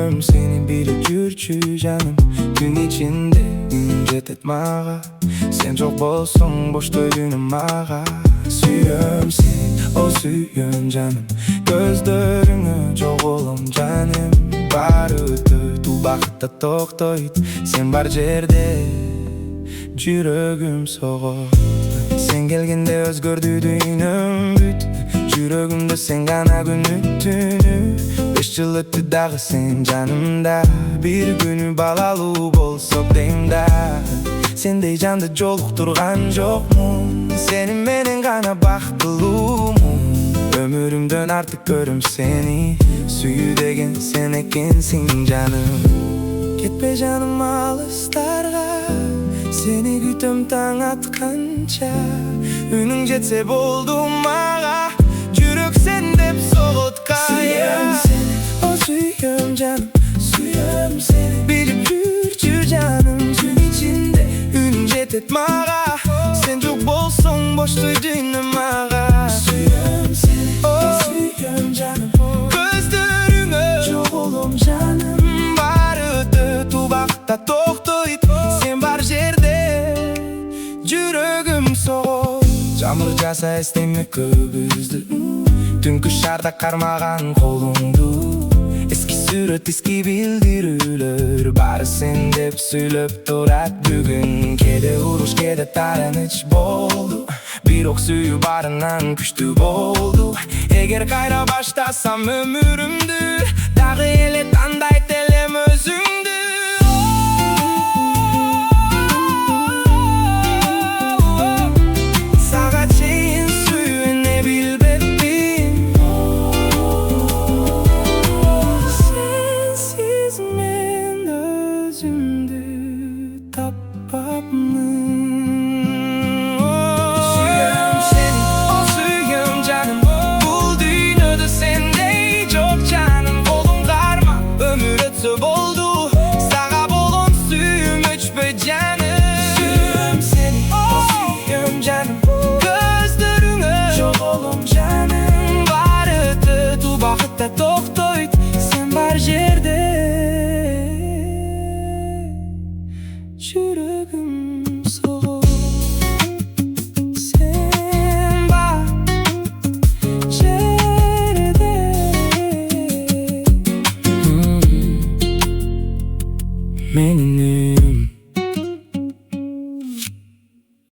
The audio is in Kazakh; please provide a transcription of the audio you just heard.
Suyum seni bilip yürçü canım. Gün içinde ince tetmağa. Sen çok bolsun boş döydüğünüm mağa. Suyum seni, o suyum canım. Gözlerine çok olum canım. Barıdı tu bakıtta toqtoyt. Sen bar jerde жүрөгүм согот. Sen келгенде өзгөрдү дүйнөм бүт. Жүрөгүмдө сен гана күнү түнү. 5 жыл өттү дагы сен жанымда. Бир күнү балалуу болсок дейм да. Сендей жанды жолуктурган жокмун. Сени менен гана бактылуумун. Ömrümden artık görüm seni. Suyu degen sen ekensin canım. Ketpe canım alıslarga. Seni gütüm taң atkança. Үнүң жетсе болду мага. Жүрөк сен деп согот кая. Сүйөм сени, о сүйөм жаным. Сүйөм сени билип жүрчү жаным. Күн ичинде үнүң жетет мага. Сен жок болсоң бош дүйнөм мага. Suyum seni, suyum canım. Gözlerine çok olum canım. Barıdı tubakta toqtoyt. Sen bar jerde жүрөгүм согот. Жамыр жаса эстеме көбүздү. Түнкү шарда кармаган колуңду. Эски сүрөт, эски билдирүүлөр. Баары сен деп сүйлөп турат бүгүн. Кээде уруш, кээде тааныч болду. Бирок сүйүү барынан күчтүү болду. Эгер кайра баштасам өмүрүмдү, дагы эле тандайт элем өзүңдү. Сага чейин сүйүүнү билбеппин. Сенсиз мен өзүмдү таппапмын. Boldu, sağa bolon suyum öçpö canım. Suyum seni, suyum canım. Gözlerine çok olum canım. Barıdı tu bakıtta toqtoyt. Sen bar jerde жүрөгүм согот. Sen bar jerde Menim